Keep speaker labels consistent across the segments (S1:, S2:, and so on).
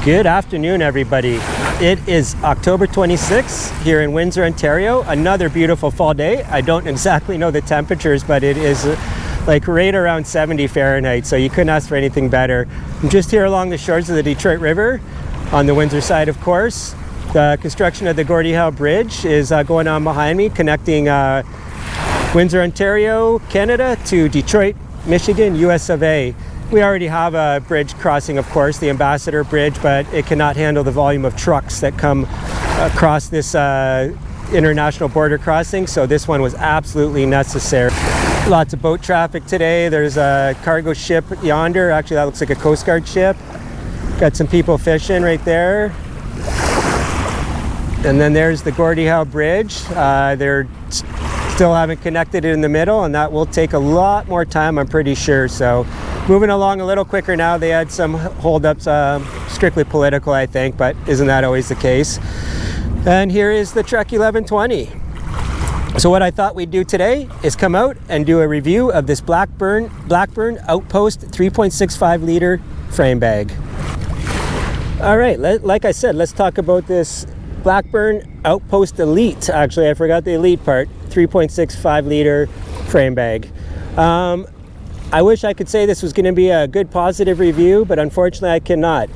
S1: Good afternoon, everybody. It is October 26th here in Windsor, Ontario. Another beautiful fall day. I don't exactly know the temperatures, but it is like right around 70 Fahrenheit, so you couldn't ask for anything better. I'm just here along the shores of the Detroit River on the Windsor side, of course. The construction of the Gordie Howe Bridge is going on behind me, connecting Windsor, Ontario, Canada to Detroit, Michigan, US of A. We already have a bridge crossing, of course, the Ambassador Bridge, but it cannot handle the volume of trucks that come across this international border crossing, so this one was absolutely necessary. Lots of boat traffic today. There's a cargo ship yonder. Actually, that looks like a Coast Guard ship. Got some people fishing right there. And then there's the Gordie Howe Bridge. They're still haven't connected it in the middle, and that will take a lot more time, I'm pretty sure. So moving along a little quicker now. They had some holdups, strictly political, I think, but isn't that always the case? And here is the Trek 1120. So what I thought we'd do today is come out and do a review of this Blackburn Outpost 3.65 liter frame bag. All right, like I said, let's talk about this Blackburn Outpost Elite. Actually, I forgot the Elite part. 3.65 liter frame bag. I wish I could say this was going to be a good positive review, but unfortunately I cannot.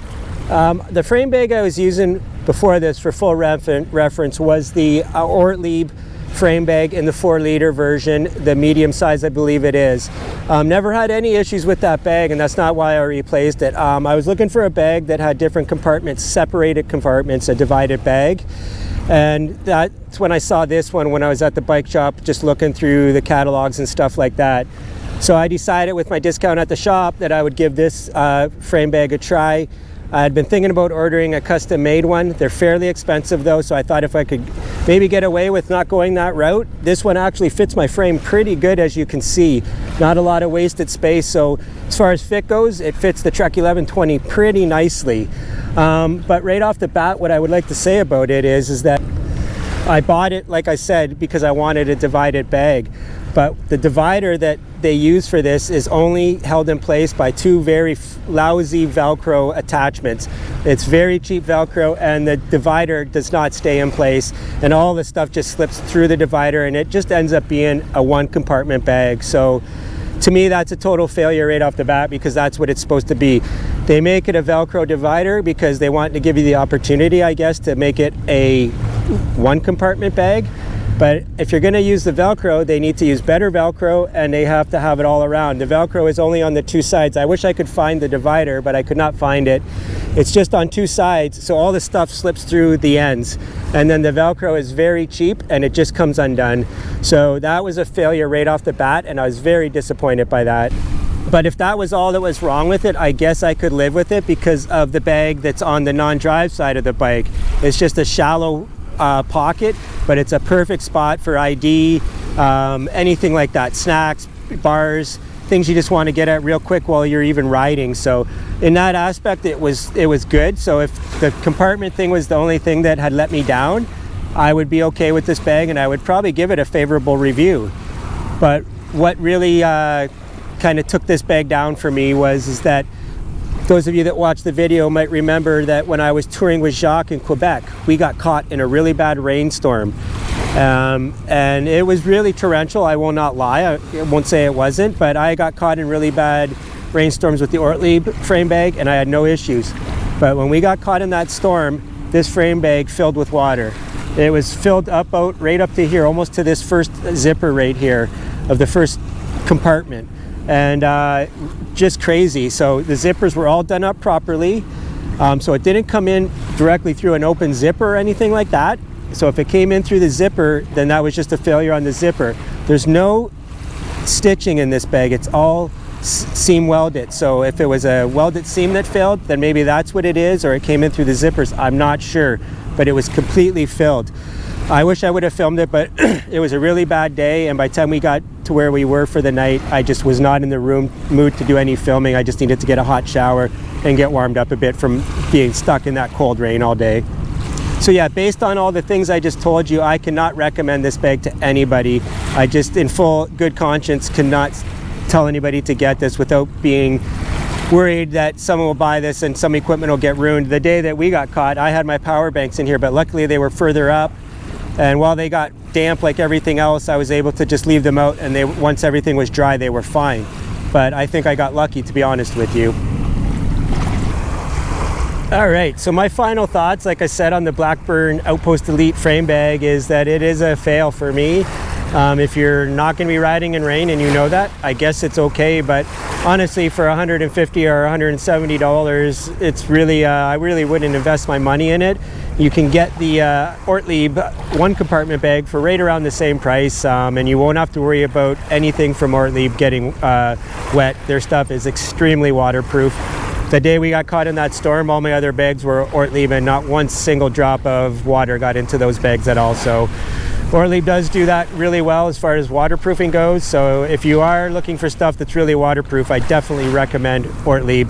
S1: The frame bag I was using before this for full reference was the Ortlieb frame bag in the 4 liter version, the medium size I believe it is. Never had any issues with that bag, and that's not why I replaced it. I was looking for a bag that had different compartments, separated compartments, a divided bag. And that's when I saw this one when I was at the bike shop, just looking through the catalogs and stuff like that. So I decided with my discount at the shop that I would give this frame bag a try. I had been thinking about ordering a custom made one. They're fairly expensive though, so I thought if I could maybe get away with not going that route. This one actually fits my frame pretty good, as you can see. Not a lot of wasted space, so as far as fit goes, it fits the Trek 1120 pretty nicely. But right off the bat, what I would like to say about it is that I bought it, like I said, because I wanted a divided bag. But the divider that they use for this is only held in place by 2 very lousy Velcro attachments. It's very cheap Velcro, and the divider does not stay in place, and all the stuff just slips through the divider, and it just ends up being a 1 compartment bag. So to me, that's a total failure right off the bat, because that's what it's supposed to be. They make it a Velcro divider because they want to give you the opportunity, I guess, to make it a 1 compartment bag. But if you're going to use the Velcro, they need to use better Velcro, and they have to have it all around. The Velcro is only on the 2 sides. I wish I could find the divider, but I could not find it. It's just on 2 sides, so all the stuff slips through the ends. And then the Velcro is very cheap, and it just comes undone. So that was a failure right off the bat, and I was very disappointed by that. But if that was all that was wrong with it, I guess I could live with it because of the bag that's on the non-drive side of the bike. It's just a shallow pocket, but it's a perfect spot for ID, anything like that, snacks, bars, things you just want to get at real quick while you're even riding. So in that aspect, it was good. So if the compartment thing was the only thing that had let me down, I would be okay with this bag, and I would probably give it a favorable review. But what really kind of took this bag down for me is that those of you that watched the video might remember that when I was touring with Jacques in Quebec, we got caught in a really bad rainstorm. And it was really torrential, I will not lie. I won't say it wasn't, but I got caught in really bad rainstorms with the Ortlieb frame bag, and I had no issues. But when we got caught in that storm, this frame bag filled with water. It was filled up right up to here, almost to this first zipper right here of the first compartment. And just crazy. So the zippers were all done up properly, so it didn't come in directly through an open zipper or anything like that. So if it came in through the zipper, then that was just a failure on the zipper. There's no stitching in this bag. It's all seam welded. So if it was a welded seam that failed, then maybe that's what it is, or it came in through the zippers. I'm not sure, but it was completely filled. I wish I would have filmed it, but it was a really bad day, and by the time we got to where we were for the night, I just was not in the mood to do any filming. I just needed to get a hot shower and get warmed up a bit from being stuck in that cold rain all day. So yeah, based on all the things I just told you, I cannot recommend this bag to anybody. I just, in full good conscience, cannot tell anybody to get this without being worried that someone will buy this and some equipment will get ruined. The day that we got caught, I had my power banks in here, but luckily they were further up. And while they got damp like everything else, I was able to just leave them out, and once everything was dry, they were fine. But I think I got lucky, to be honest with you. All right, so my final thoughts, like I said, on the Blackburn Outpost Elite frame bag is that it is a fail for me. If you're not going to be riding in rain and you know that, I guess it's okay. But honestly, for $150 or $170, it's really, I really wouldn't invest my money in it. You can get the Ortlieb one compartment bag for right around the same price, and you won't have to worry about anything from Ortlieb getting wet. Their stuff is extremely waterproof. The day we got caught in that storm, all my other bags were Ortlieb, and not one single drop of water got into those bags at all. So Ortlieb does do that really well as far as waterproofing goes. So if you are looking for stuff that's really waterproof, I definitely recommend Ortlieb.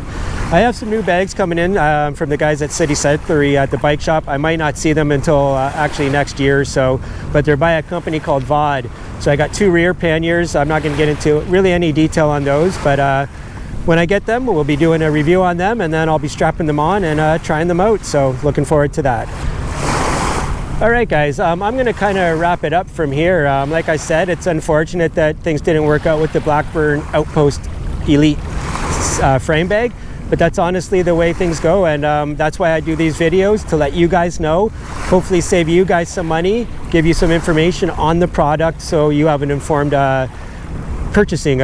S1: I have some new bags coming in from the guys at City Cyclery at the bike shop. I might not see them until actually next year or so, but they're by a company called VOD. So I got 2 rear panniers. I'm not going to get into really any detail on those, but when I get them, we'll be doing a review on them, and then I'll be strapping them on and trying them out. So looking forward to that. All right, guys, I'm going to kind of wrap it up from here. Like I said, it's unfortunate that things didn't work out with the Blackburn Outpost Elite frame bag, but that's honestly the way things go, and that's why I do these videos, to let you guys know, hopefully save you guys some money, give you some information on the product so you have an informed purchasing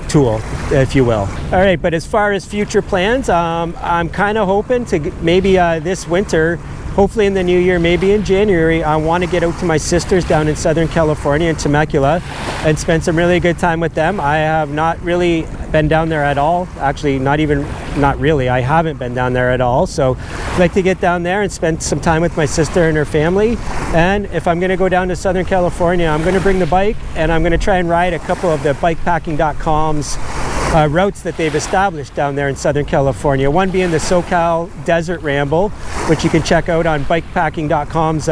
S1: tool, if you will. All right, but as far as future plans, I'm kind of hoping to maybe this winter, hopefully in the new year, maybe in January, I want to get out to my sisters down in Southern California in Temecula and spend some really good time with them. I have not really been down there at all. Actually, not really. I haven't been down there at all. So I'd like to get down there and spend some time with my sister and her family. And if I'm going to go down to Southern California, I'm going to bring the bike, and I'm going to try and ride a couple of the bikepacking.com's routes that they've established down there in Southern California. One being the SoCal Desert Ramble, which you can check out on bikepacking.com's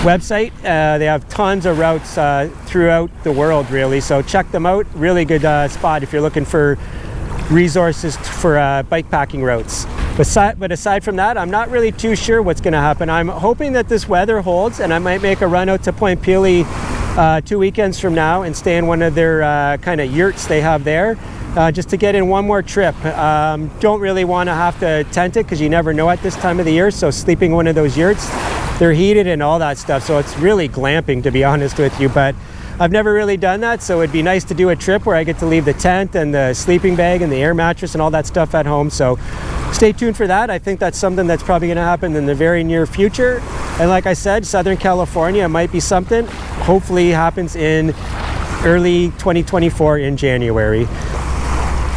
S1: website. They have tons of routes throughout the world, really. So check them out. Really good spot if you're looking for resources for bikepacking routes. But aside from that, I'm not really too sure what's going to happen. I'm hoping that this weather holds, and I might make a run out to Point Pelee 2 weekends from now and stay in one of their kind of yurts they have there, just to get in one more trip. Don't really want to have to tent it because you never know at this time of the year, so sleeping in one of those yurts, they're heated and all that stuff, so it's really glamping, to be honest with you. But I've never really done that, so it'd be nice to do a trip where I get to leave the tent and the sleeping bag and the air mattress and all that stuff at home. So stay tuned for that. I think that's something that's probably going to happen in the very near future. And like I said, Southern California might be something. Hopefully happens in early 2024 in January.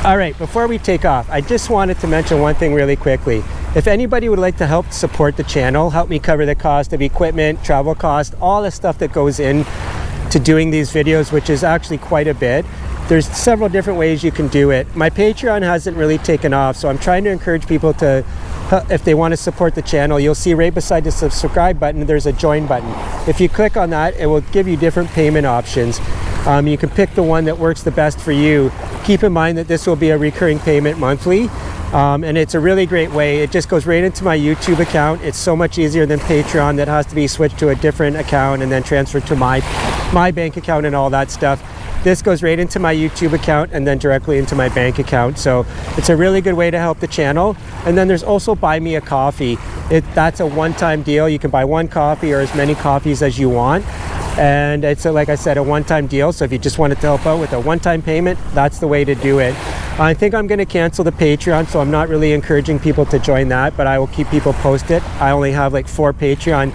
S1: All right, before we take off, I just wanted to mention one thing really quickly. If anybody would like to help support the channel, help me cover the cost of equipment, travel cost, all the stuff that goes in to doing these videos, which is actually quite a bit. There's several different ways you can do it. My Patreon hasn't really taken off, so I'm trying to encourage people to, if they want to support the channel, you'll see right beside the subscribe button, there's a join button. If you click on that, it will give you different payment options. You can pick the one that works the best for you. Keep in mind that this will be a recurring payment monthly. And it's a really great way. It just goes right into my YouTube account. It's so much easier than Patreon that has to be switched to a different account and then transferred to my bank account and all that stuff. This goes right into my YouTube account and then directly into my bank account. So it's a really good way to help the channel. And then there's also Buy Me a Coffee. That's a one-time deal. You can buy one coffee or as many coffees as you want. And it's, like I said, a one-time deal. So if you just wanted to help out with a one-time payment, that's the way to do it. I think I'm going to cancel the Patreon, so I'm not really encouraging people to join that, but I will keep people posted. I only have like 4 Patreon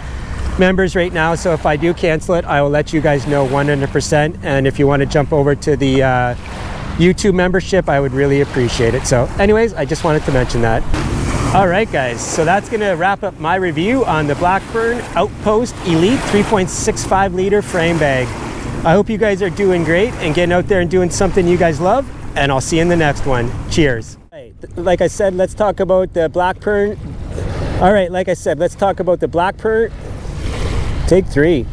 S1: members right now, so if I do cancel it, I will let you guys know 100%. And if you want to jump over to the YouTube membership, I would really appreciate it. So anyways, I just wanted to mention that. All right, guys, so that's going to wrap up my review on the Blackburn Outpost Elite 3.65 liter frame bag. I hope you guys are doing great and getting out there and doing something you guys love, and I'll see you in the next one. Cheers. Like I said, let's talk about the Blackburn. All right, like I said, let's talk about the Blackburn. Take 3.